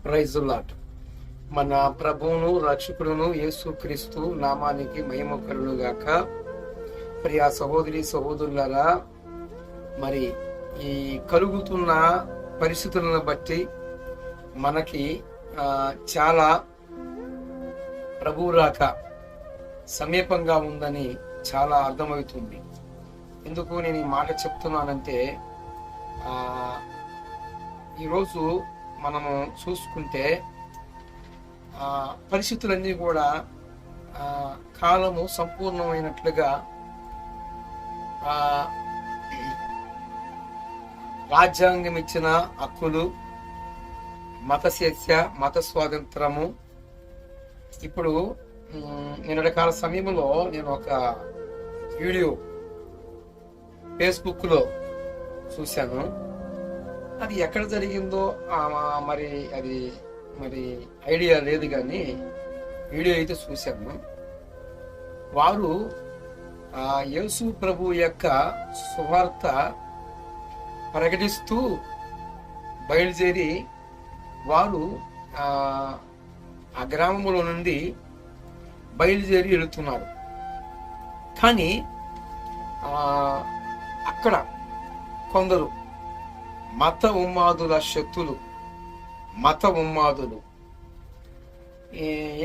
Praise lord. మన ప్రభువును రక్షకుడును యేసుక్రీస్తు నామానికి మహిమ కలుగును గాక. ప్రియ సహోదరి సహోదరులారా, మరి ఈ కలుగుతున్న పరిస్థితులను బట్టి మనకి చాలా ప్రభువు రాక సమీపంగా ఉందని చాలా అర్థమవుతుంది. ఎందుకు నేను ఈ మాట చెప్తున్నానంటే, ఈరోజు మనము చూసుకుంటే పరిస్థితులన్నీ కూడా కాలము సంపూర్ణమైనట్లుగా రాజ్యాంగం ఇచ్చిన హక్కులు, మత స్వేచ్ఛ, మత స్వాతంత్రము. ఇప్పుడు నిన్నటి కాల సమయంలో నేను ఒక వీడియో ఫేస్బుక్లో చూశాను. అది ఎక్కడ జరిగిందో మరి ఐడియా లేదు, కానీ వీడియో అయితే చూశాను. వారు యేసు ప్రభు యొక్క సువార్త ప్రకటిస్తూ బయలుదేరి వారు ఆ గ్రామంలో నుండి బయలుదేరి వెళుతున్నారు. కానీ అక్కడ కొందరు మత ఉన్మాదుల శక్తులు, మత ఉన్మాదులు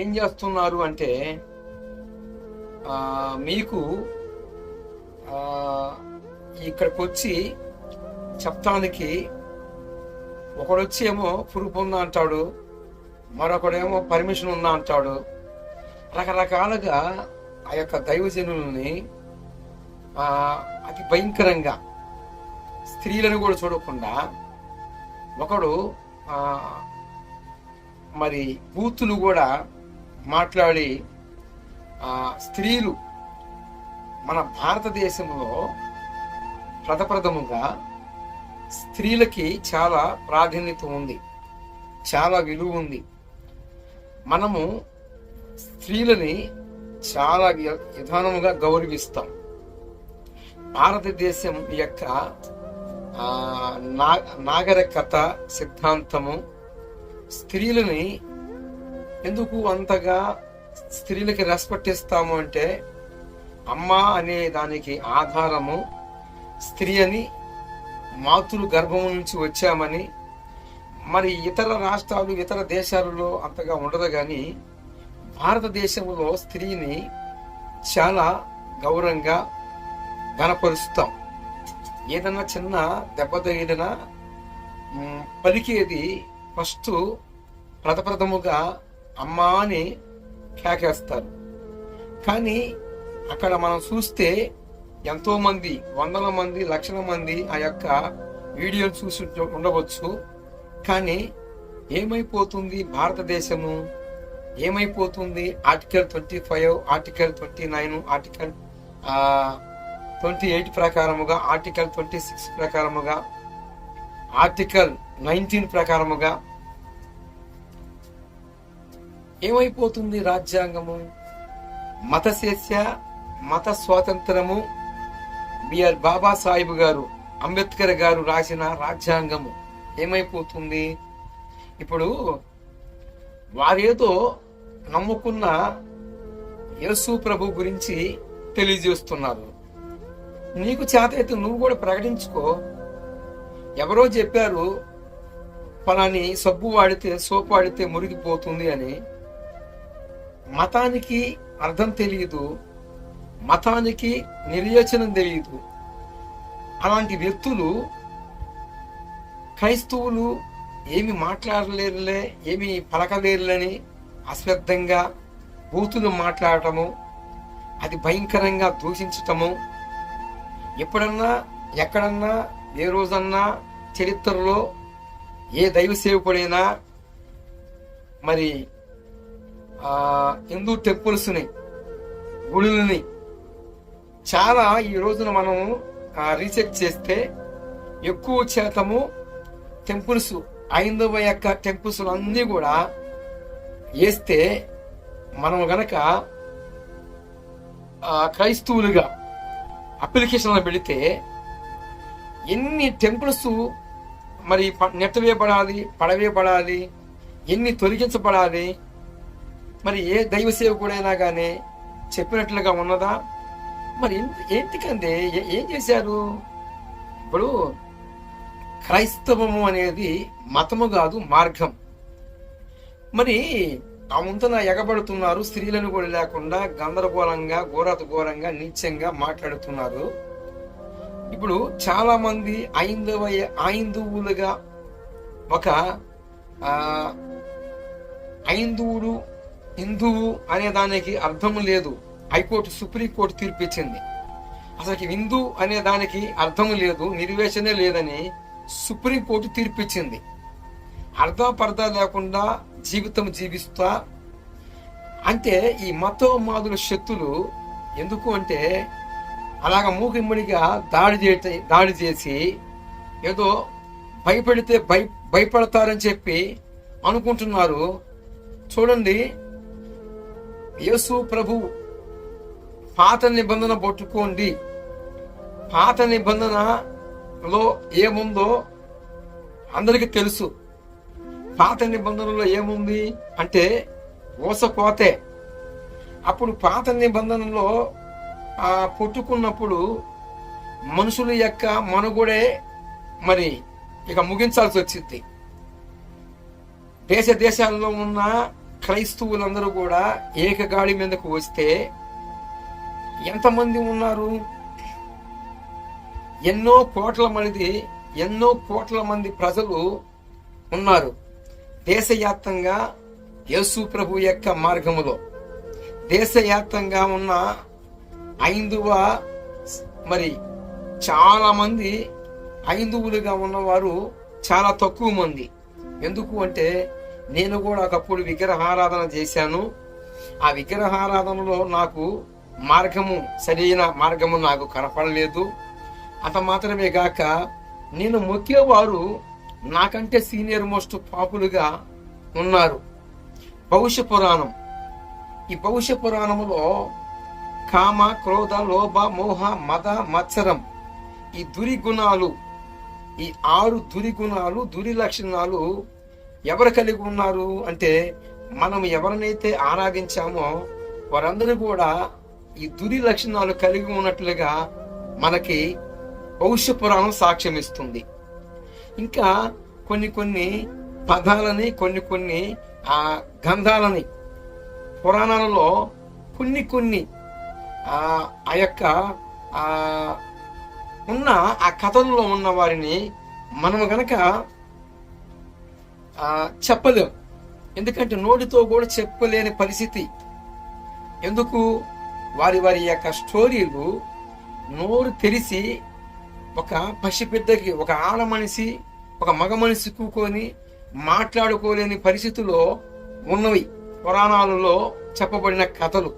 ఏం చేస్తున్నారు అంటే, మీకు ఇక్కడికి వచ్చి చెప్తానికి ఒకడొచ్చి ఏమో ప్రూఫ్ ఉందా అంటాడు, మరొకడేమో పర్మిషన్ ఉందా అంటాడు. రకరకాలుగా ఆ యొక్క దైవజనుల్ని అతి భయంకరంగా, స్త్రీలను కూడా చూడకుండా ఒకడు మరి బూతులు కూడా మాట్లాడి, స్త్రీలు మన భారతదేశంలో ప్రథముగా స్త్రీలకి చాలా ప్రాధాన్యత ఉంది, చాలా విలువ ఉంది. మనము స్త్రీలని చాలా విధానముగా గౌరవిస్తాం. భారతదేశం యొక్క నాగరికత సిద్ధాంతము స్త్రీలని ఎందుకు అంతగా స్త్రీలకి రెస్పెక్ట్ ఇస్తాము అంటే, అమ్మ అనే దానికి ఆధారము స్త్రీ అని, మాతృ గర్భము నుంచి వచ్చామని. మరి ఇతర రాష్ట్రాలు, ఇతర దేశాలలో అంతగా ఉండదు, కానీ భారతదేశంలో స్త్రీని చాలా గౌరవంగా గణపరుస్తాం. ఏదన్నా చిన్న దెబ్బ తగిలినా పలికేది ఫస్ట్ ప్రథముగా అమ్మా అని కేకేస్తారు. కానీ అక్కడ మనం చూస్తే ఎంతో మంది, వందల మంది, లక్షల మంది ఆ యొక్క వీడియోలు చూసి ఉండవచ్చు. కానీ ఏమైపోతుంది భారతదేశము, ఏమైపోతుంది? ఆర్టికల్ 25, ఆర్టికల్ 29, ఆర్టికల్ 28 ప్రకారముగా, ఆర్టికల్ 26 ప్రకారముగా, ఆర్టికల్ 19 ప్రకారముగా ఏమైపోతుంది రాజ్యాంగము? మత స్వేచ్ఛ, మత స్వాతంత్రము, బిఆర్ బాబాసాహెబ్ గారు, అంబేద్కర్ గారు రాసిన రాజ్యాంగము ఏమైపోతుంది? ఇప్పుడు వారేదో నమ్ముకున్న యేసు ప్రభు గురించి తెలియజేస్తున్నారు. నీకు చేతైతే నువ్వు కూడా ప్రకటించుకో. ఎవరో చెప్పారు పలాని సబ్బు వాడితే, సోపు వాడితే మురిగిపోతుంది అని. మతానికి అర్థం తెలియదు, మతానికి నిర్వచనం తెలియదు. అలాంటి వ్యక్తులు, క్రైస్తవులు ఏమి మాట్లాడలేరులే, ఏమి పలకలేరులని అశ్రద్ధంగా బూతులు మాట్లాడటము, అది భయంకరంగా దూషించటము. ఎప్పుడన్నా, ఎక్కడన్నా, ఏ రోజన్నా చరిత్రలో ఏ దైవ సేవకుడైనా మరి హిందూ టెంపుల్స్ని, గుడులని చాలా ఈ రోజున మనము రీసెర్చ్ చేస్తే ఎక్కువ శాతము టెంపుల్స్, హైందవ యొక్క టెంపుల్స్ అన్నీ కూడా వేస్తే, మనం గనక క్రైస్తవులుగా అప్లికేషన్లు పెడితే ఎన్ని టెంపుల్స్ మరి నెట్టవేయబడాలి, పడవేయబడాలి, ఎన్ని తొలగించబడాలి? మరి ఏ దైవ సేవకుడైనా కానీ చెప్పినట్లుగా ఉన్నదా? మరి ఎందుకంటే ఏం చేశారు? ఇప్పుడు క్రైస్తవము అనేది మతము కాదు, మార్గం. మరి ఆ ముందున ఎగబడుతున్నారు, స్త్రీలను కూడా లేకుండా గందరగోళంగా, ఘోరంగా, నీచంగా మాట్లాడుతున్నారు. ఇప్పుడు చాలా మంది ఐందువులుగా ఒక ఐందువుడు, హిందువు అనే దానికి అర్థం లేదు. హైకోర్టు, సుప్రీంకోర్టు తీర్పిచ్చింది. అసలు హిందూ అనే దానికి అర్థం లేదు, నిర్వేచనే లేదని సుప్రీంకోర్టు తీర్పిచ్చింది. అర్థపర్థం లేకుండా జీవితం జీవిస్తా అంటే ఈ మతోన్మాదుల శక్తులు ఎందుకు అంటే అలాగ మూకిమ్మడిగా దాడి చేసి ఏదో భయపెడితే భయపడతారని చెప్పి అనుకుంటున్నారు. చూడండి, యేసు ప్రభు పాత నిబంధన పట్టుకోండి. పాత నిబంధనలో ఏముందో అందరికీ తెలుసు. పాత నిబంధనలో ఏముంది అంటే ఊసపోతే. అప్పుడు పాత నిబంధనలో పుట్టుకున్నప్పుడు మనుషుల యొక్క మనుగడే మరి ఇక ముగించాల్సి వచ్చింది. దేశాల్లో ఉన్న క్రైస్తవులందరూ కూడా ఏకగాడి మీదకు వస్తే ఎంతమంది ఉన్నారు? ఎన్నో కోట్ల మంది ప్రజలు ఉన్నారు దేశవ్యాప్తంగా. యేసు ప్రభు యొక్క మార్గములో దేశవ్యాప్తంగా ఉన్న మరి చాలా మంది ఐందువులుగా ఉన్నవారు చాలా తక్కువ మంది. ఎందుకు అంటే నేను కూడా ఒకప్పుడు విగ్రహారాధన చేశాను. ఆ విగ్రహారాధనలో నాకు సరైన మార్గము నాకు కనపడలేదు. అంత మాత్రమే గాక నేను మొక్కేవారు నాకంటే సీనియర్ మోస్ట్ పాపులుగా ఉన్నారు. భవిష్య పురాణం, ఈ భవిష్య పురాణములో కామ, క్రోధ, లోభ, మోహ, మద, మత్సరం, ఈ దురిగుణాలు, ఈ 6 దురిగుణాలు, దురి లక్షణాలు ఎవరు కలిగి ఉన్నారు అంటే మనం ఎవరినైతే ఆరాధించామో వారందరూ కూడా ఈ దురి లక్షణాలు కలిగి ఉన్నట్లుగా మనకి భవిష్య పురాణం సాక్ష్యం ఇస్తుంది. ఇంకా కొన్ని పదాలని, కొన్ని గంధాలని పురాణాలలో కొన్ని ఆ యొక్క ఉన్న ఆ కథల్లో ఉన్న వారిని మనము గనక చెప్పలేం. ఎందుకంటే నోటితో కూడా చెప్పలేని పరిస్థితి. ఎందుకు? వారి యొక్క స్టోరీలు నోరు తెరిచి ఒక పసిబిడ్డకి, ఒక ఆడ మనిషి, ఒక మగ మనిషి కూకొని మాట్లాడుకోలేని పరిస్థితిలో ఉన్నవి పురాణాలలో చెప్పబడిన కథలు.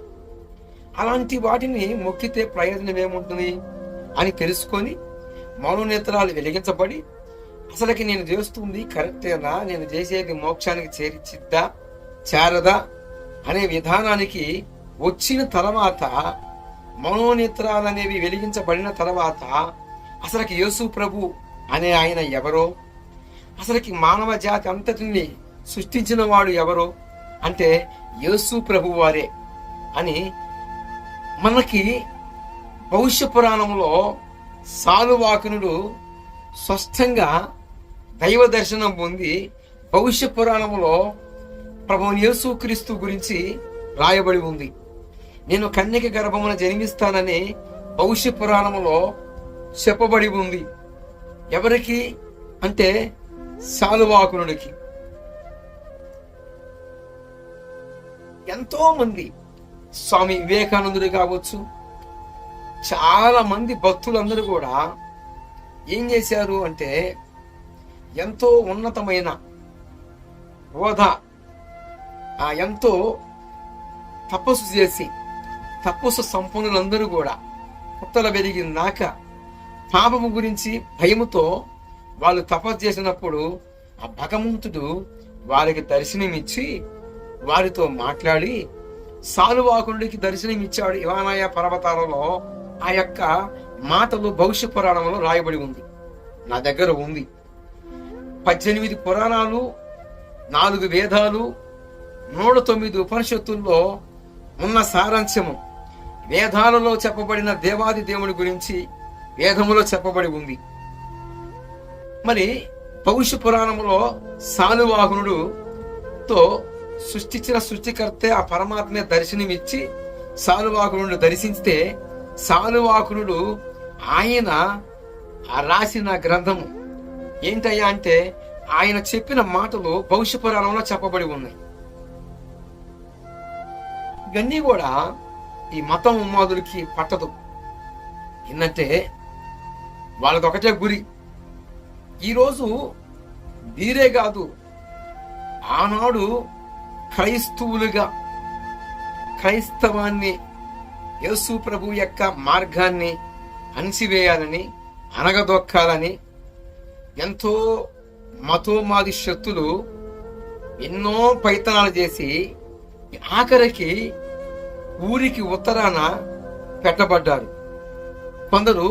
అలాంటి వాటిని మొక్కితే ప్రయోజనం ఏముంటుంది అని తెలుసుకొని మనోనేత్రాలు వెలిగించబడి అసలుకి నేను చేస్తుంది కరెక్టేనా, నేను చేసేది మోక్షానికి చేరదా అనే విధానానికి వచ్చిన తర్వాత, మనోనేత్రాలు అనేవి వెలిగించబడిన తర్వాత అసలుకి యేసు ప్రభు అనే ఆయన ఎవరో, అసలుకి మానవ జాతి అంతటిని సృష్టించిన వాడు ఎవరో అంటే యేసు ప్రభు వారే అని మనకి భవిష్య పురాణంలో సాలువాకనుడు స్పష్టంగా దైవ దర్శనం పొంది భవిష్య పురాణంలో ప్రభువు యేసు క్రీస్తు గురించి రాయబడి ఉంది. నేను కన్యక గర్భమున జన్మిస్తానని భవిష్య పురాణంలో చెప్పబడి ఉంది. ఎవరికి అంటే సాలువాకనుడికి. ఎంతో మంది, స్వామి వివేకానందుడు కావచ్చు, చాలా మంది భక్తులందరూ కూడా ఏం చేశారు అంటే ఎంతో ఉన్నతమైన హోదా, ఎంతో తపస్సు చేసి, తపస్సు సంపన్నులందరూ కూడా పుట్టల పెరిగినాక పాపము గురించి భయముతో వాళ్ళు తపస్సు చేసినప్పుడు ఆ భగవంతుడు వారికి దర్శనమిచ్చి వారితో మాట్లాడి సాలువాకునుడికి దర్శనం ఇచ్చాడు. ఇవానాయ పర్వతాలలో ఆ యొక్క మాటలు భవిష్య పురాణంలో రాయబడి ఉంది. నా దగ్గర ఉంది. 18 పురాణాలు 4 వేదాలు 109 ఉపనిషత్తుల్లో ఉన్న సారాంశము వేదాలలో చెప్పబడిన దేవాది దేవుని గురించి వేదములో చెప్పబడి ఉంది. మరి పౌరుష పురాణంలో సాలువాహనుడుతో సృష్టించిన సృష్టికర్తే ఆ పరమాత్మే దర్శనమిచ్చి సాలువాహనుడు దర్శించితే సాలువాహనుడు ఆయన రాసిన గ్రంథము ఏంటయ్యా అంటే ఆయన చెప్పిన మాటలు భవిష్య పురాణంలో చెప్పబడి ఉన్నాయి. ఇవన్నీ కూడా ఈ మతం ఉన్మాదులకి పట్టదు. ఏంటంటే వాళ్ళదొకటే గురి. ఈరోజు వీరే కాదు, ఆనాడు క్రైస్తవులుగా క్రైస్తవాన్ని యేసు ప్రభు యొక్క మార్గాన్ని అణిసివేయాలని అనగదొక్కాలని ఎంతో మతోన్మాది శక్తులు ఎన్నో ప్రయత్నాలు చేసి ఆఖరికి ఊరికి ఉత్తరాన పెట్టబడ్డారు. కొందరు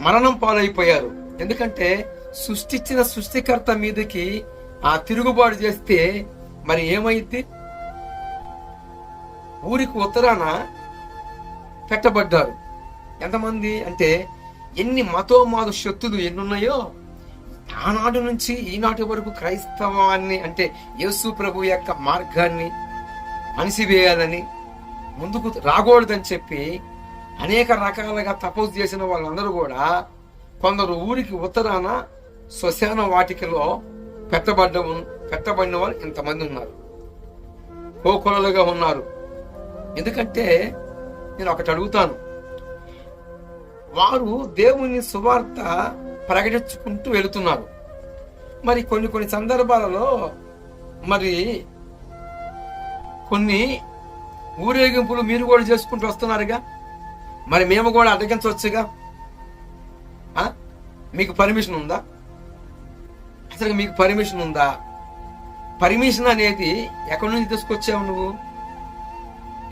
మరణం పాలైపోయారు. ఎందుకంటే సృష్టించిన సృష్టికర్త మీదకి తిరుగుబాటు చేస్తే మరి ఏమైంది? ఊరికి ఉత్తరాన పెట్టబడ్డారు. ఎంతమంది అంటే ఎన్ని మతోన్మాద శక్తులు ఎన్నున్నాయో ఆనాటి నుంచి ఈనాటి వరకు క్రైస్తవాన్ని అంటే యేసు ప్రభు యొక్క మార్గాన్ని అణిసివేయాలని ముందుకు రాకూడదని చెప్పి అనేక రకాలుగా తపస్సు చేసిన వాళ్ళందరూ కూడా కొందరు ఊరికి ఉత్తరాన శ్మశాన వాటికలో పెట్టబడిన వాళ్ళు ఇంతమంది ఉన్నారు, కోకొలలుగా ఉన్నారు. ఎందుకంటే నేను ఒకటి అడుగుతాను, వారు దేవుని సువార్త ప్రకటించుకుంటూ వెళుతున్నారు. మరి కొన్ని సందర్భాలలో మరి కొన్ని ఊరేగింపులు మీరు కూడా చేసుకుంటూ వస్తున్నారుగా, మరి మేము కూడా అడ్డగించవచ్చుగా? మీకు పర్మిషన్ ఉందా? అసలు మీకు పర్మిషన్ ఉందా? పర్మిషన్ అనేది ఎక్కడి నుంచి తీసుకొచ్చావు నువ్వు?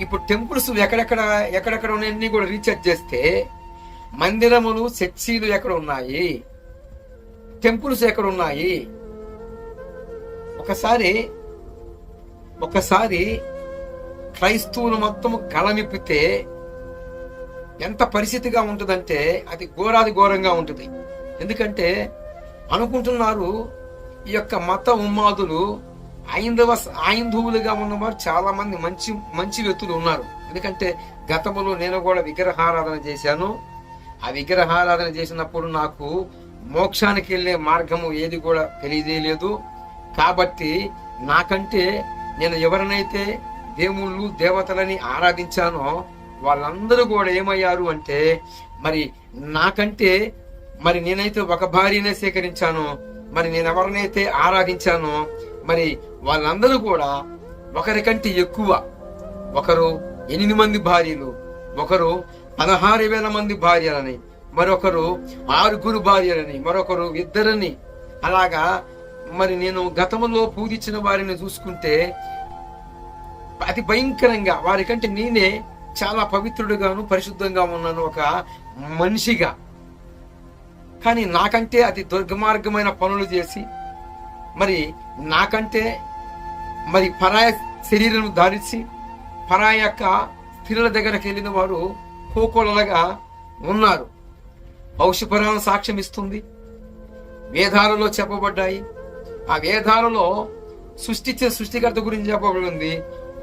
ఇప్పుడు టెంపుల్స్ ఎక్కడెక్కడ ఉన్నాయన్నీ కూడా రీసెర్చ్ చేస్తే మందిరములు చర్చీలు ఎక్కడ ఉన్నాయి, టెంపుల్స్ ఎక్కడ ఉన్నాయి? ఒకసారి క్రైస్తవులు మొత్తం గళమిప్పితే ఎంత పరిస్థితిగా ఉంటుందంటే అది ఘోరంగా ఉంటుంది. ఎందుకంటే అనుకుంటున్నారు ఈ యొక్క మత ఉన్మాదులు ఐంధవులుగా ఉన్నవారు చాలా మంది మంచి వ్యక్తులు ఉన్నారు. ఎందుకంటే గతంలో నేను కూడా విగ్రహారాధన చేశాను. ఆ విగ్రహారాధన చేసినప్పుడు నాకు మోక్షానికి వెళ్ళే మార్గము ఏది కూడా తెలియలేదు. కాబట్టి నాకంటే నేను ఎవరినైతే దేవుళ్ళు దేవతలని ఆరాధించానో వాళ్ళందరూ కూడా ఏమయ్యారు అంటే మరి నాకంటే మరి నేనైతే ఒక భార్యనే సేకరించాను, మరి నేను ఎవరినైతే ఆరాధించానో మరి వాళ్ళందరూ కూడా ఒకరికంటే ఎక్కువ, ఒకరు 8 మంది భార్యలు, ఒకరు 16,000 మంది భార్యలని, మరొకరు 6 భార్యలని, మరొకరు 2 అలాగా. మరి నేను గతంలో పూజించిన వారిని చూసుకుంటే అతి భయంకరంగా వారికంటే నేనే చాలా పవిత్రుడుగాను పరిశుద్ధంగా ఉన్నాను ఒక మనిషిగా. కానీ నాకంటే అతి దుర్గమార్గమైన పనులు చేసి మరి నాకంటే మరి పరాయ శరీరం ధరించి పరాయ యొక్క స్త్రీల దగ్గరకు వెళ్ళిన వారు కోకోలగా ఉన్నారు. భవిష్యపురాణం సాక్ష్యం ఇస్తుంది, వేదాలలో చెప్పబడ్డాయి. ఆ వేదాలలో సృష్టించిన సృష్టికర్త గురించి చెప్పబడింది,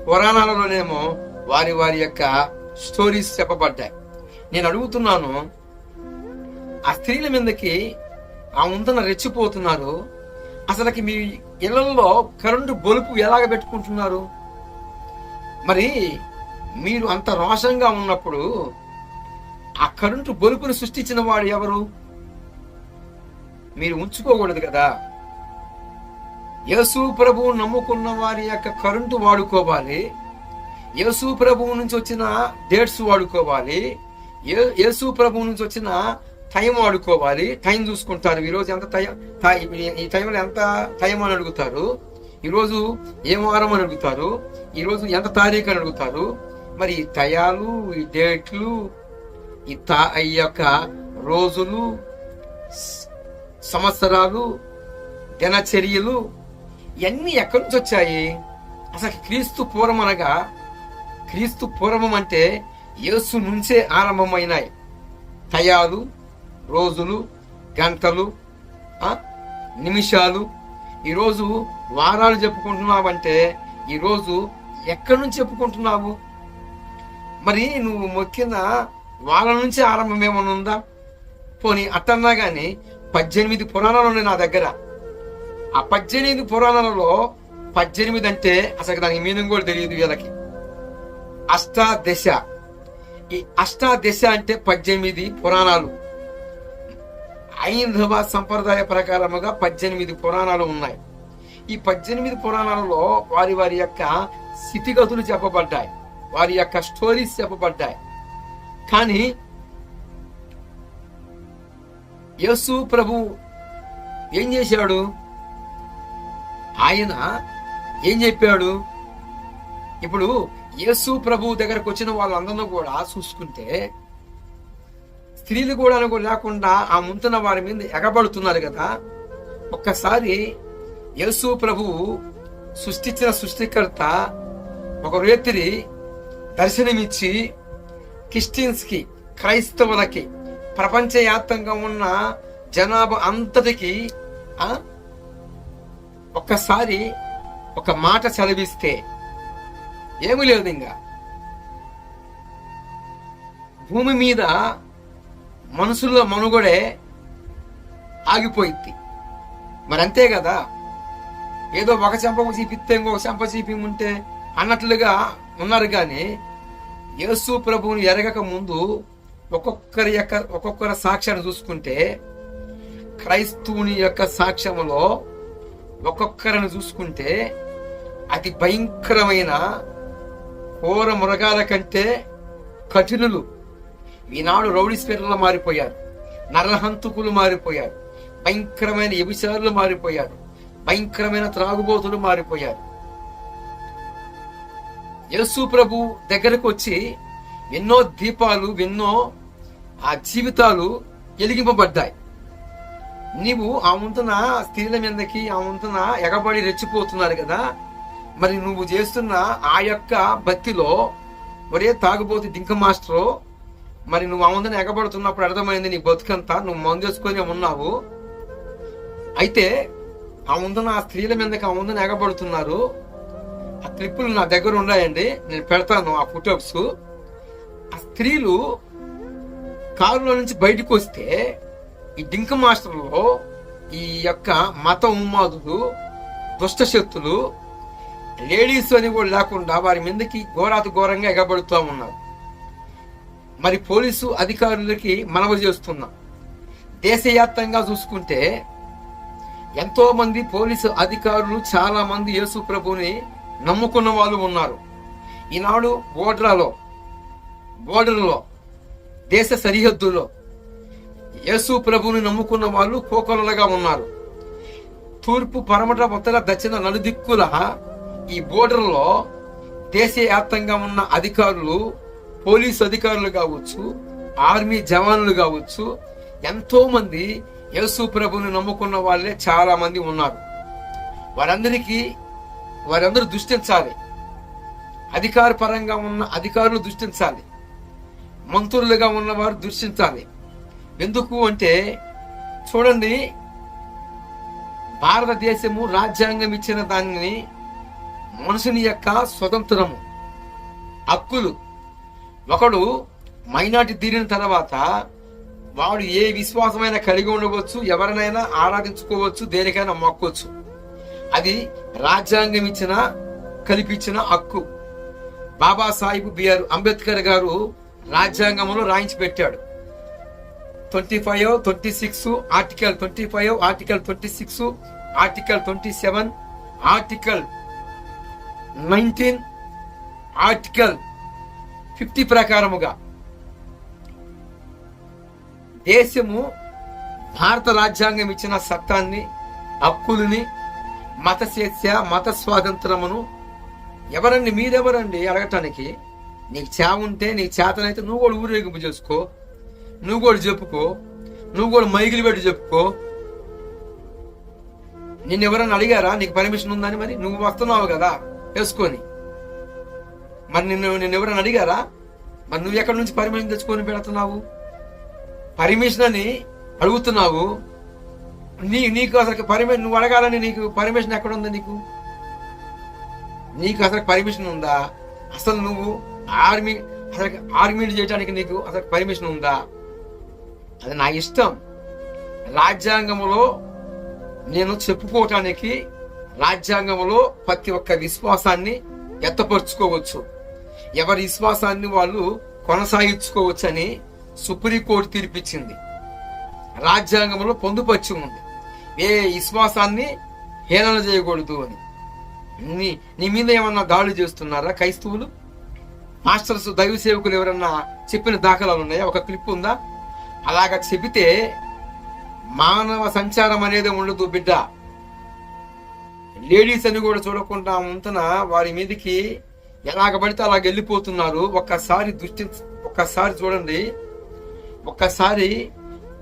పురాణాలలోనేమో వారి యొక్క స్టోరీస్ చెప్పబడ్డాయి. నేను అడుగుతున్నాను, ఆ స్త్రీల మీదకి ఆ ఉందన రెచ్చిపోతున్నారు. అసలుకి మీ ఇళ్లలో కరెంటు బల్బు ఎలాగ పెట్టుకుంటున్నారు? మరి మీరు అంత రోషంగా ఉన్నప్పుడు ఆ కరెంటు బల్బుని సృష్టించిన వాడు ఎవరు? మీరు ఉంచుకోకూడదు కదా. యేసు ప్రభువు నమ్ముకున్న వారి యొక్క కరెంటు వాడుకోవాలి, యేసు ప్రభువు నుంచి వచ్చిన డేట్స్ వాడుకోవాలి, యేసు ప్రభువు నుంచి వచ్చిన టైం వాడుకోవాలి. టైం చూసుకుంటారు, ఈరోజు ఎంత టైం, ఈ టైంలో ఎంత టైం అని అడుగుతారు, ఈరోజు ఏం వారం అని అడుగుతారు, ఈరోజు ఎంత తారీఖు అని అడుగుతారు. మరి ఈ టయాలు, ఈ డేట్లు, ఈ యొక్క రోజులు, సంవత్సరాలు, దినచర్యలు ఇవన్నీ ఎక్కడి నుంచి వచ్చాయి? అసలు క్రీస్తు పూర్వం అనగా, క్రీస్తు పూర్వం అంటే యేసు నుంచే ఆరంభమైనాయి. టయాలు, రోజులు, గంటలు, నిమిషాలు. ఈరోజు వారాలు చెప్పుకుంటున్నావంటే ఈరోజు ఎక్కడి నుంచి చెప్పుకుంటున్నావు? మరి నువ్వు మొక్కిన వాళ్ళ నుంచి ఆరంభం ఏమన్నా ఉందా? పోనీ అట్టన్నా కానీ 18 పురాణాలు ఉన్నాయి నా దగ్గర. ఆ 18 పురాణాలలో 18 అంటే అసలు దానికి మీనింగ్ కూడా తెలియదు వీళ్ళకి. అష్టాదశ, ఈ అష్టాదశ అంటే 18 పురాణాలు. ఐంధవ సంప్రదాయ ప్రకారముగా 18 పురాణాలు ఉన్నాయి. ఈ 18 పురాణాలలో వారి వారి యొక్క స్థితిగతులు చెప్పబడ్డాయి, వారి యొక్క స్టోరీస్ చెప్పబడ్డాయి. కానీ యేసు ప్రభు ఏం చేశాడు? ఆయన ఏం చెప్పాడు? ఇప్పుడు యేసు ప్రభు దగ్గరకు వచ్చిన వాళ్ళందరినీ కూడా చూసుకుంటే స్త్రీలు కూడా లేకుండా ఆ ముంతున్న వారి మీద ఎగబడుతున్నారు కదా. ఒక్కసారి యేసు ప్రభువు సృష్టించిన సృష్టికర్త ఒక రేతిరి దర్శనమిచ్చి క్రిస్టియన్స్ కి, క్రైస్తవులకి, ప్రపంచవ్యాప్తంగా ఉన్న జనాభా అంతటికి ఒక్కసారి ఒక మాట చదివిస్తే ఏమీ లేదు, ఇంకా భూమి మీద మనుషుల మనుగడే ఆగిపోయింది. మరి అంతే కదా, ఏదో ఒక చెంపకు చూపిస్తే ఇంకొక చెంప చూపిముంటే అన్నట్లుగా ఉన్నారు. కానీ యేసు ప్రభువుని ఎరగక ముందు ఒక్కొక్కరి సాక్ష్యాన్ని చూసుకుంటే, క్రైస్తవుని యొక్క సాక్ష్యములో ఒక్కొక్కరిని చూసుకుంటే అతి భయంకరమైన ఘోర మృగాల కంటే కఠినులు. ఈనాడు రౌడీ స్పీర్లు మారిపోయారు, నరహంతకులు మారిపోయారు, భయంకరమైన వ్యభిచారులు మారిపోయారు, భయంకరమైన త్రాగుబోతులు మారిపోయారు. యేసు ప్రభు దగ్గరకు వచ్చి ఎన్నో దీపాలు, ఎన్నో ఆ జీవితాలు వెలిగింపబడ్డాయి. నీవు ఆ వంతున స్త్రీల మీదకి ఆ వంతున ఎగబడి రెచ్చిపోతున్నారు కదా. మరి నువ్వు చేస్తున్న ఆ యొక్క భక్తిలో ఒరే తాగుబోతు డింక మాస్టరు, మరి నువ్వు ఆ వంతున ఎగబడుతున్నప్పుడు అర్థమైంది నీ బతుకంతా నువ్వు మందేసుకొని ఉన్నావు. అయితే ఆ వంతున ఆ స్త్రీల మీదకి ఆ వంతున ఎగబడుతున్నారు. ఆ క్లిప్పులు నా దగ్గర ఉన్నాయండి, నేను పెడతాను ఆ ఫోటోస్. ఆ స్త్రీలు కారులో నుంచి బయటకు వస్తే ఈ డింక మాస్టర్లో ఈ యొక్క మత ఉన్మాదులు, దుష్ట శక్తులు, లేడీస్ అని కూడా లేకుండా వారి మీదకి ఘోరాతి ఘోరంగా ఎగబడుతూ ఉన్నారు. మరి పోలీసు అధికారులకి మనవి చేస్తున్నాం, దేశవ్యాప్తంగా చూసుకుంటే ఎంతో మంది పోలీసు అధికారులు, చాలా మంది యేసు ప్రభుని నమ్ముకున్న వాళ్ళు ఉన్నారు. ఈనాడు బోర్డర్లో దేశ సరిహద్దులో యేసు ప్రభుని నమ్ముకున్న వాళ్ళు కోకొల్లలుగా ఉన్నారు. తూర్పు, పడమట, ఉత్తర, దక్షిణ నలుదిక్కుల ఈ బోర్డర్లో దేశవ్యాప్తంగా ఉన్న అధికారులు, పోలీసు అధికారులు కావచ్చు, ఆర్మీ జవాన్లు కావచ్చు, ఎంతో మంది యేసు ప్రభుని నమ్ముకున్న వాళ్ళే చాలా మంది ఉన్నారు. వారందరూ దృష్టించాలి. అధికార పరంగా ఉన్న అధికారులు దృష్టించాలి, మంత్రులుగా ఉన్నవారు దృష్టించాలి. ఎందుకు అంటే చూడండి, భారతదేశము రాజ్యాంగం ఇచ్చిన దానిని మనుషుని యొక్క స్వతంత్రము, హక్కులు. ఒకడు మైనార్టీ తీరిన తర్వాత వాడు ఏ విశ్వాసమైనా కలిగి ఉండవచ్చు, ఎవరినైనా ఆరాధించుకోవచ్చు, దేనికైనా మొక్కొచ్చు. అది రాజ్యాంగం కల్పించిన హక్కు. బాబాసాహెబ్ బిఆర్ అంబేద్కర్ గారు రాజ్యాంగంలో రాయించి పెట్టాడు. 25, 26, article 25, article 26, article 27, article 19, article 50 ప్రకారముగా దేశము భారత రాజ్యాంగం ఇచ్చిన చట్టాన్ని, హక్కులని, మత స్వేచ్ఛ, మత స్వాతంత్రమును మీరెవరండి అడగటానికి? నీకు చావు ఉంటే, నీకు చేతనైతే నువ్వు కూడా ఊరేగింపు చేసుకో, నువ్వు కూడా చెప్పుకో, నువ్వు కూడా మైకిలు పెట్టి చెప్పుకో. నిన్ను ఎవరైనా అడిగారా నీకు పర్మిషన్ ఉందని? మరి నువ్వు వస్తున్నావు కదా వేసుకొని, మరి నిన్ను ఎవరైనా అడిగారా? మరి నువ్వు ఎక్కడి నుంచి పర్మిషన్ తెచ్చుకొని పెడుతున్నావు? పర్మిషన్ అని అడుగుతున్నావు. నీకు అసలు పర్మిషన్, నువ్వు అడగాలని నీకు పర్మిషన్ ఎక్కడ ఉంది? నీకు అసలు పర్మిషన్ ఉందా? అసలు నువ్వు ఆర్మీలు చేయడానికి నీకు అసలు పర్మిషన్ ఉందా? అది నా ఇష్టం. రాజ్యాంగంలో నేను చెప్పుకోవటానికి రాజ్యాంగంలో ప్రతి ఒక్క విశ్వాసాన్ని ఎత్తపరుచుకోవచ్చు, ఎవరి విశ్వాసాన్ని వాళ్ళు కొనసాగించుకోవచ్చు అని సుప్రీంకోర్టు తీర్పిచ్చింది. రాజ్యాంగంలో పొందుపరిచి ఉంది ఏ విశ్వాసాన్ని హేళన చేయకూడదు అని. నీ మీద ఏమన్నా దాడులు చేస్తున్నారా క్రైస్తవులు? మాస్టర్స్, దైవ సేవకులు ఎవరన్నా చెప్పిన దాఖలాలు ఉన్నాయా? ఒక క్లిప్ ఉందా? అలాగా చెబితే మానవ సంచారం అనేది ఉండదు బిడ్డ. లేడీస్ అని కూడా చూడకుండా ఉంటున్న వారి మీదకి ఎలాగ పడితే అలాగ వెళ్ళిపోతున్నారు. ఒక్కసారి చూడండి. ఒక్కసారి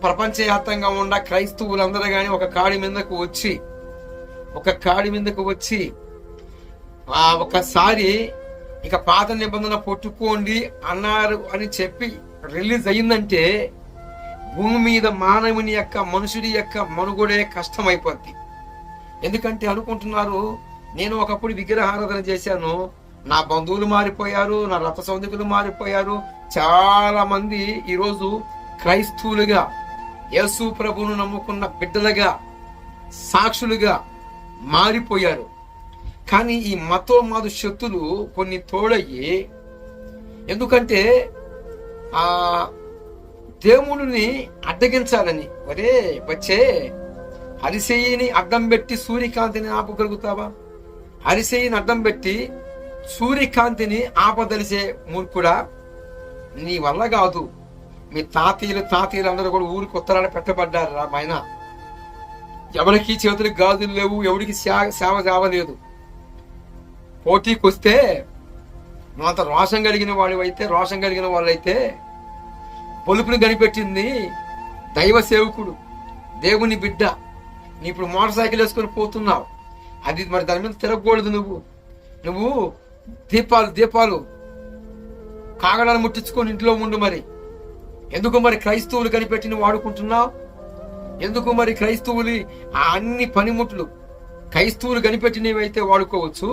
ప్రపంచవ్యాప్తంగా ఉన్న క్రైస్తవులందరూ కానీ ఒక కాడి మీదకు వచ్చి ఒకసారి ఇక పాత నిబంధన పట్టుకోండి అన్నారు అని చెప్పి రిలీజ్ అయిందంటే భూమి మీద మానవుని యొక్క, మనుషుడి యొక్క మనుగడే కష్టమైపోద్ది. ఎందుకంటే అనుకుంటున్నారు, నేను ఒకప్పుడు విగ్రహారాధన చేశాను, నా బంధువులు మారిపోయారు, నా రక్త సంబంధికులు మారిపోయారు. చాలా మంది ఈరోజు క్రైస్తవులుగా, యేసు ప్రభువును నమ్ముకున్న బిడ్డలుగా, సాక్షులుగా మారిపోయారు. కానీ ఈ మతోన్మాద శక్తులు కొన్ని తోడయ్యి, ఎందుకంటే ఆ దేవుడిని అడ్డగించాలని, ఒరే వచ్చే అరిసెయ్యిని అడ్డం పెట్టి సూర్యకాంతిని ఆపగలుగుతావా? అరిసెయ్యిని అడ్డం పెట్టి సూర్యకాంతిని ఆపదలిసే మూర్ఖుడా, నీ వల్ల కాదు. మీ తాతయ్యలు అందరూ కూడా ఊరికి ఉత్తరాలు పెట్టబడ్డారు రా ఆయన. ఎవరికి చేతులకు గాజులు లేవు, ఎవరికి సేవ చావలేదు. పోటీకి వస్తే నువ్వంత రోషం కలిగిన వాళ్ళైతే పొలుపుని కనిపెట్టింది దైవ సేవకుడు, దేవుని బిడ్డ. నీ ఇప్పుడు మోటార్ సైకిల్ వేసుకొని పోతున్నావు, అది మరి దాని మీద తిరగకూడదు. నువ్వు దీపాలు కాగడాలు ముట్టించుకొని ఇంట్లో ఉండు. మరి ఎందుకు మరి క్రైస్తవులు కనిపెట్టి నువ్వు వాడుకుంటున్నావు? ఎందుకు మరి క్రైస్తవులు అన్ని పనిముట్లు క్రైస్తవులు కనిపెట్టినవైతే వాడుకోవచ్చు,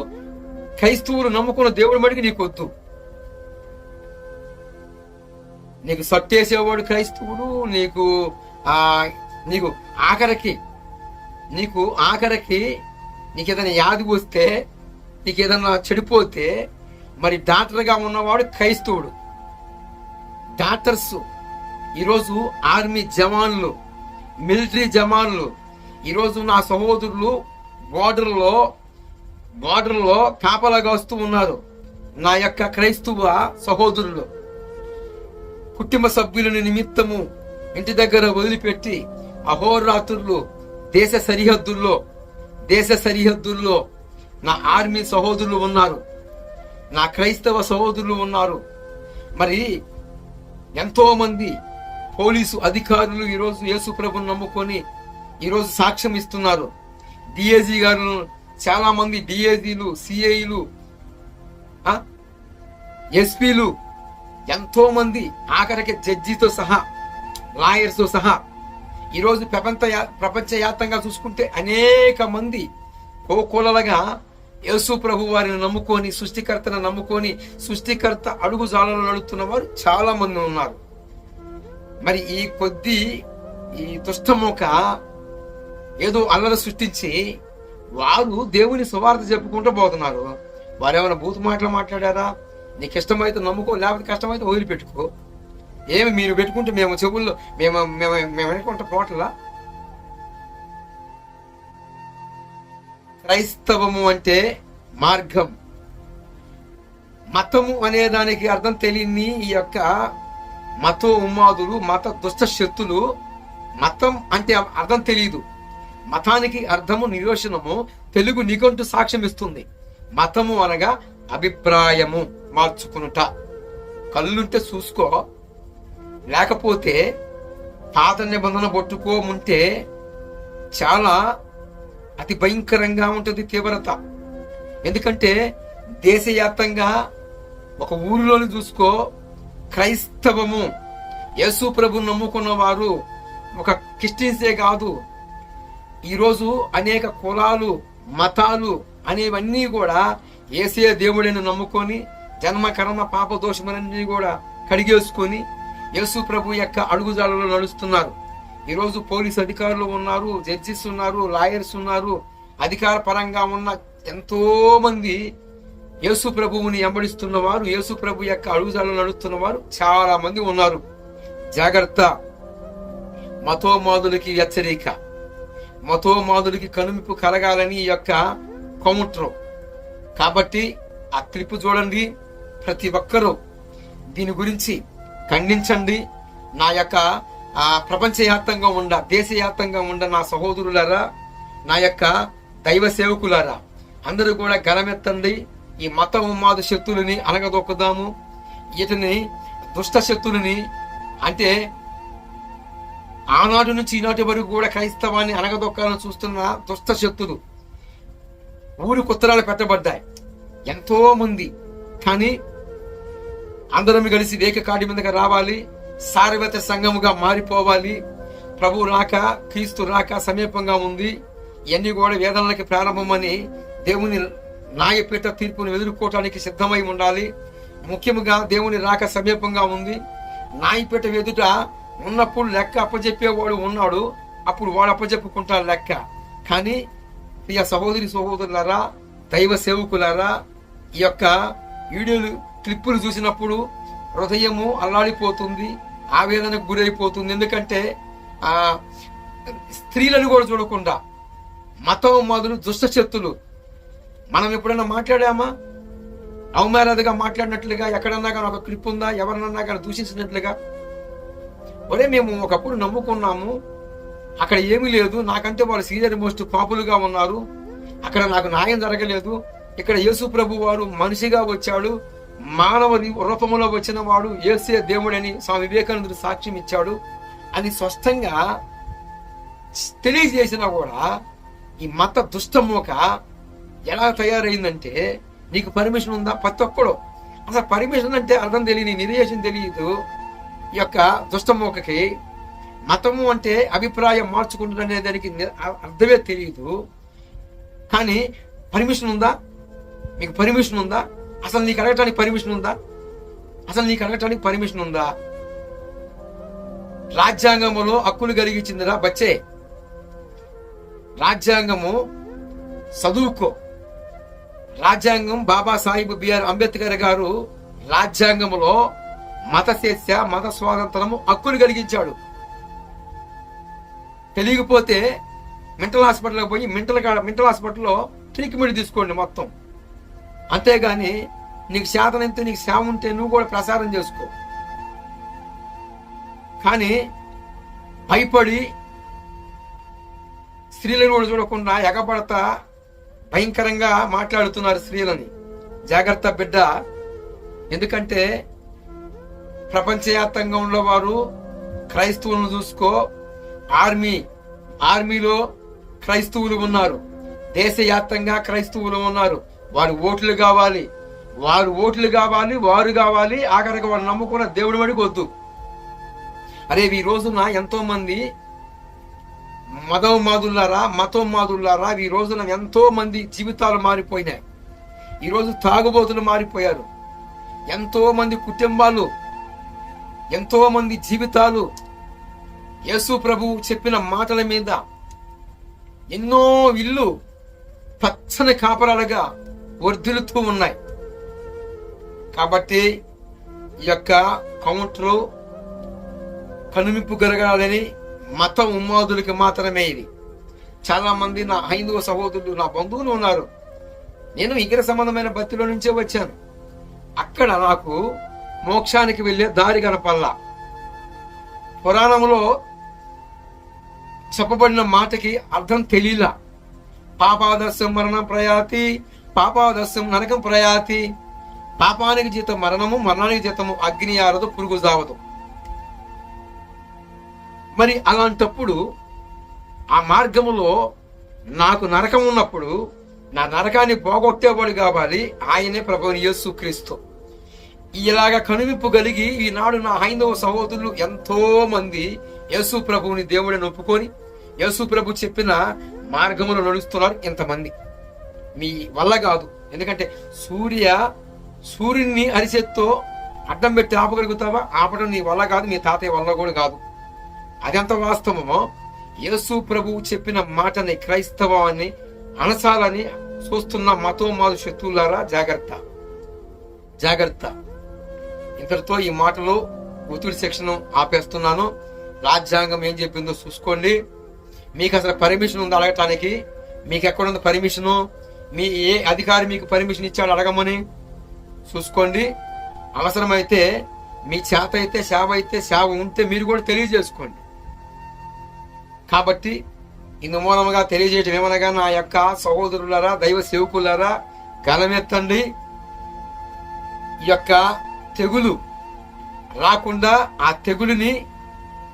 క్రైస్తవులు నమ్ముకున్న దేవుడి మడికి నీకు వద్దు. నీకు సట్టేసేవాడు క్రైస్తవుడు, నీకు ఆఖరికి నీకు ఏదైనా వ్యాధి వస్తే, నీకు ఏదైనా చెడిపోతే మరి డాక్టర్గా ఉన్నవాడు క్రైస్తవుడు. డాక్టర్స్ ఈరోజు ఆర్మీ జవాన్లు, మిలిటరీ జవాన్లు, ఈరోజు నా సహోదరులు బార్డర్లో కాపలాగా వస్తూ ఉన్నారు. నా యొక్క క్రైస్తవ సహోదరులు కుటుంబ సభ్యులని నిమిత్తము ఇంటి దగ్గర వదిలిపెట్టి అహోరాత్రులు దేశ సరిహద్దుల్లో నా ఆర్మీ సహోదరులు ఉన్నారు, నా క్రైస్తవ సహోదరులు ఉన్నారు. మరి ఎంతో మంది పోలీసు అధికారులు ఈరోజు యేసు ప్రభువును నమ్ముకొని ఈరోజు సాక్ష్యం ఇస్తున్నారు. డిఐజీ గారు, చాలా మంది డిఐజీలు, సిఐలు, ఎస్పీలు, ఎంతో మంది, ఆఖరికి జడ్జితో సహా, లాయర్స్ తో సహా ఈరోజు ప్రపంచవ్యాప్తంగా చూసుకుంటే అనేక మంది కోకొలలుగా యేసు ప్రభు వారిని నమ్ముకొని, సృష్టికర్తను నమ్ముకొని, సృష్టికర్త అడుగు జాడలో నడుస్తున్న వారు చాలా మంది ఉన్నారు. మరి ఈ దుష్టమోక ఏదో అల్లరి సృష్టించి వారు దేవుని సువార్త చెప్పుకుంటూ పోతున్నారు. వారు ఏమైనా బూతు మాటలు మాట్లాడారా? నీకు ఇష్టమైతే నమ్ముకో, లేకపోతే కష్టమైతే వదిలిపెట్టుకో. ఏమి మీరు పెట్టుకుంటే మేము చెవుల్లో మేము అనుకుంటా పోటలా? క్రైస్తవము అంటే మార్గం. మతము అనే దానికి అర్థం తెలియని ఈ యొక్క మత ఉన్మాదులు, మత దుష్ట శక్తులు మతం అంటే అర్థం తెలియదు. మతానికి అర్థము నిర్వచనము తెలుగు నిఘంటు సాక్ష్యం ఇస్తుంది. మతము అనగా అభిప్రాయము మార్చుకునుట. కళ్ళుంటే చూసుకో, లేకపోతే పాత నిబంధన పట్టుకోముంటే చాలా అతి భయంకరంగా ఉంటుంది తీవ్రత. ఎందుకంటే దేశవ్యాప్తంగా ఒక ఊరిలోని చూసుకో, క్రైస్తవము యేసు ప్రభుని నమ్ముకున్న వారు ఒక క్రిస్టియన్సే కాదు, ఈరోజు అనేక కులాలు మతాలు అనేవన్నీ కూడా యేసే దేవుడిని నమ్ముకొని జన్మ కర్మ పాప దోషములన్నీ కూడా కడిగేసుకొని యేసు ప్రభు యొక్క అడుగుజాడలో నడుస్తున్నారు. ఈరోజు పోలీస్ అధికారులు ఉన్నారు, జడ్జిస్ ఉన్నారు, లాయర్స్ ఉన్నారు, అధికార పరంగా ఉన్న ఎంతో మంది యేసు ప్రభువుని వెంబడిస్తున్న వారు, యేసు ప్రభు యొక్క అడుగుజాడలో నడుస్తున్న వారు చాలా మంది ఉన్నారు. జాగ్రత్త. మతోన్మాదులకి హెచ్చరిక, మతోన్మాదులకి కనుమిప్పు కలగాలని ఈ యొక్క కౌంటర్. కాబట్టి ఆ క్లిప్ చూడండి, ప్రతి ఒక్కరూ దీని గురించి ఖండించండి. నా యొక్క ప్రపంచవ్యాప్తంగా ఉండ, దేశవ్యాప్తంగా ఉండ నా సహోదరులారా, నా యొక్క దైవ సేవకులారా, అందరూ కూడా గలమెత్తండి. ఈ మత ఉన్మాద శక్తులని అనగదొక్కుదాము. ఇతని దుష్ట శక్తులని, అంటే ఆనాటి నుంచి ఈనాటి వరకు కూడా క్రైస్తవాన్ని అనగదొక్కాలని చూస్తున్న దుష్ట శక్తులు ఊరి కుత్తరాలు పెట్టబడ్డాయి ఎంతో మంది. కానీ అందరం కలిసి ఏకకాటి మీదకి రావాలి, సార్వత్రిక సంఘముగా మారిపోవాలి. ప్రభు రాక, క్రీస్తు రాక సమీపంగా ఉంది. ఇవన్నీ కూడా వేదనలకి ప్రారంభమని దేవుని న్యాయపీఠ తీర్పును ఎదుర్కోవటానికి సిద్ధమై ఉండాలి. ముఖ్యంగా దేవుని రాక సమీపంగా ఉంది. న్యాయపీఠ ఎదుట ఉన్నప్పుడు లెక్క అప్పచెప్పేవాడు ఉన్నాడు, అప్పుడు వాడు అప్పచెప్పుకుంటాడు లెక్క. కానీ ప్రియ సహోదరి సహోదరులారా, దైవ సేవకులారా, ఈ యొక్క వీడియోలు క్లిప్పులు చూసినప్పుడు హృదయము అల్లాడిపోతుంది, ఆవేదనకు గురైపోతుంది. ఎందుకంటే స్త్రీలను కూడా చూడకుండా మతోన్మాదులు, దుష్ట శక్తులు. మనం ఎప్పుడైనా మాట్లాడామా? అవమానాదిగా మాట్లాడినట్లుగా ఎక్కడన్నా కానీ ఒక క్లిప్ ఉందా? ఎవరినన్నా కానీ దూషించినట్లుగా? ఒరే, మేము ఒకప్పుడు నమ్ముకున్నాము, అక్కడ ఏమీ లేదు, నాకంటే వాళ్ళు సీనియర్ మోస్ట్ పాపులుగా ఉన్నారు, అక్కడ నాకు న్యాయం జరగలేదు, ఇక్కడ యేసు ప్రభు వారు మనిషిగా వచ్చాడు, మానవ రూపంలో వచ్చిన వాడు యేసే దేవుడని స్వామి వివేకానందుడు సాక్ష్యం ఇచ్చాడు అని స్పష్టంగా తెలియజేసినా కూడా ఈ మత దుష్టమోక ఎలా తయారైందంటే, నీకు పర్మిషన్ ఉందా? ప్రతి ఒక్కడు అసలు పర్మిషన్ అంటే అర్థం తెలియని నిర్దేశం తెలియదు ఈ యొక్క దుష్టమోకకి. మతము అంటే అభిప్రాయం మార్చుకుంటున్న దానికి అర్థమే తెలియదు. కానీ పర్మిషన్ ఉందా? మీకు పర్మిషన్ ఉందా? అసలు నీకు అడగటానికి పర్మిషన్ ఉందా? అసలు నీకు అడగటానికి పర్మిషన్ ఉందా? రాజ్యాంగములో హక్కులు కలిగించిందిరా బచ్చే. రాజ్యాంగము చదువుకో. రాజ్యాంగం బాబాసాహెబ్ బిఆర్ అంబేద్కర్ గారు రాజ్యాంగంలో మత స్వేచ్ఛ, మత స్వాతంత్రము హక్కులు కలిగించాడు. తెలియకపోతే మెంటల్ హాస్పిటల్కి పోయి మెంటల్ హాస్పిటల్లో ట్రీట్మెంట్ తీసుకోండి మొత్తం. అంతేగాని నీకు శాతనంతే, నీకు సేవ ఉంటే నువ్వు కూడా ప్రసారం చేసుకో. కానీ భయపడి స్త్రీలను కూడా చూడకుండా ఎగబడతా భయంకరంగా మాట్లాడుతున్నారు స్త్రీలని. జాగ్రత్త బిడ్డ. ఎందుకంటే ప్రపంచవ్యాప్తంగా ఉన్నవారు క్రైస్తవులను చూసుకో. ఆర్మీలో క్రైస్తవులు ఉన్నారు, దేశవ్యాప్తంగా క్రైస్తవులు ఉన్నారు. వారు ఓట్లు కావాలి, వారు కావాలి. ఆఖరికి వారు నమ్ముకున్న దేవుడి వాడికి వద్దు. అరే, ఈ రోజున ఎంతో మంది మతోన్మాదులారా, ఈ రోజున ఎంతో మంది జీవితాలు మారిపోయినాయి. ఈరోజు తాగుబోతులు మారిపోయారు. ఎంతో మంది కుటుంబాలు, ఎంతో మంది జీవితాలు యేసు ప్రభు చెప్పిన మాటల మీద ఎన్నో ఇల్లు పచ్చని కాపరాలుగా వర్ధిల్లుతూ ఉన్నాయి. కాబట్టి ఈ యొక్క కౌంటరు కనుమిప్పు కలగాలని మత ఉన్మాదులకి మాత్రమే ఇది. చాలా మంది నా హైందవ సహోదరులు, నా బంధువులు ఉన్నారు. నేను విగ్రహ సంబంధమైన భక్తిలో నుంచే వచ్చాను. అక్కడ నాకు మోక్షానికి వెళ్ళే దారి కనపల్లా. పురాణంలో చెప్పబడిన మాటకి అర్థం తెలియలా. పాపాదస్యం మరణం ప్రయాతి, పాపాదస్యం నరకం ప్రయాతి. పాపానికి జీతం మరణము, మరణానికి జీతము అగ్ని ఆరదు, పురుగు జావదు. మరి అలాంటప్పుడు ఆ మార్గములో నాకు నరకం ఉన్నప్పుడు నా నరకాన్ని పోగొట్టేవాడు కావాలి, ఆయనే ప్రభువుని యేసు క్రీస్తు. ఇలాగా కనువిప్పు కలిగి ఈనాడు నా హైందవ సహోదరులు ఎంతో మంది యేసు ప్రభువుని దేవుడిని ఒప్పుకొని యేసు ప్రభు చెప్పిన మార్గంలో నడుస్తున్నారు. ఇంతమంది మీ వల్ల కాదు. ఎందుకంటే సూర్యుని అరిచేత్తో అడ్డం పెట్టి ఆపగలుగుతావా? ఆపడం నీ వల్ల కాదు, మీ తాతయ్య వల్ల కూడా కాదు. అదెంత వాస్తవమో యేసు ప్రభువు చెప్పిన మాటని క్రైస్తవాన్ని అనసాలని చూస్తున్న మతోన్మాద శత్రువులారా జాగ్రత్త జాగ్రత్త. ఇంతటితో ఈ మాటలో ఒత్తిడి సెక్షన్ ఆపేస్తున్నాను. రాజ్యాంగం ఏం చెప్పిందో చూసుకోండి. మీకు అసలు పర్మిషన్ ఉంది అడగటానికి? మీకు ఎక్కడుంది పర్మిషను? మీ ఏ అధికారి మీకు పర్మిషన్ ఇచ్చాడు అడగమని? చూసుకోండి. అవసరమైతే మీ చేత అయితే సేవ ఉంటే మీరు కూడా తెలియజేసుకోండి. కాబట్టి ఇందు మూలముగా తెలియజేయటం ఏమనగా, నా యొక్క సహోదరులారా, దైవ సేవకులారా, గలమెత్తండి. ఈ యొక్క తెగులు రాకుండా ఆ తెగులుని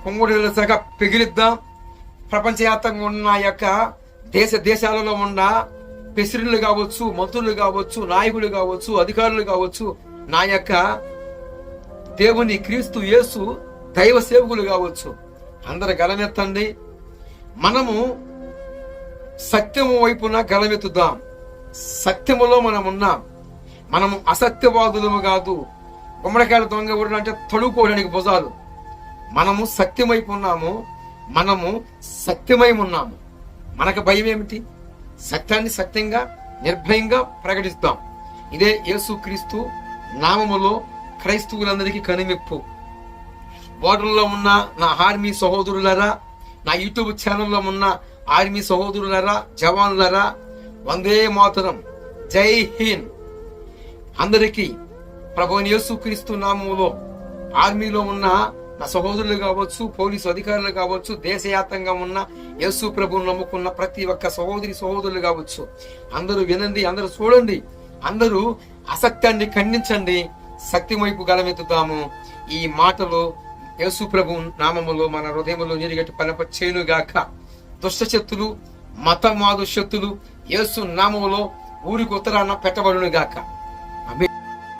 కొంగుడుసగా పెగిలిద్దాం. ప్రపంచవ్యాప్తంగా ఉన్న యొక్క దేశాలలో ఉన్న ప్రెసిడెంట్లు కావచ్చు, మంత్రులు కావచ్చు, నాయకులు కావచ్చు, అధికారులు కావచ్చు, నా యొక్క దేవుని క్రీస్తు యేసు దైవ సేవకులు కావచ్చు, అందరు గలమెత్తండి. మనము సత్యము వైపున గలమెత్తుదాం. సత్యములో మనం ఉన్నాం. మనము అసత్యవాదులము కాదు. గుమ్మడికాయల దొంగ ఊరు అంటే తడుకోవడానికి భుజాలు. మనము సత్యం వైపు ఉన్నాము. మనము సత్యమై ఉన్నాము. మనకు భయం ఏమిటి? సత్యాన్ని సత్యంగా నిర్భయంగా ప్రకటిస్తాం. ఇదే యేసు క్రీస్తు నామములో క్రైస్తవులందరికీ కనువిప్పు. బోర్డర్లో ఉన్న నా ఆర్మీ సహోదరులరా, నా యూట్యూబ్ ఛానల్లో ఉన్న ఆర్మీ సహోదరులరా, జవాన్లరా, వందే మాతరం, జై హింద్. అందరికీ ప్రభువైన యేసు క్రీస్తు నామములో ఆర్మీలో ఉన్న నా సహోదరులు కావచ్చు, పోలీసు అధికారులు కావచ్చు, దేశవ్యాప్తంగా ఉన్న యేసు ప్రభువును నమ్ముకున్న ప్రతి ఒక్క సహోదరులు కావచ్చు, అందరూ వినండి, అందరూ చూడండి, అందరూ అసత్యాన్ని ఖండించండి, సత్యం వైపు గలమెత్తుతాము. ఈ మాటలు యేసు ప్రభు నామములో మన హృదయములో నీరుగట్టి పనపచేయునుగాక. దుష్ట శక్తులు, మతమాదు శక్తులు యేసు నామములో ఊరికి ఉత్తరాన పెట్టబడునుగాక.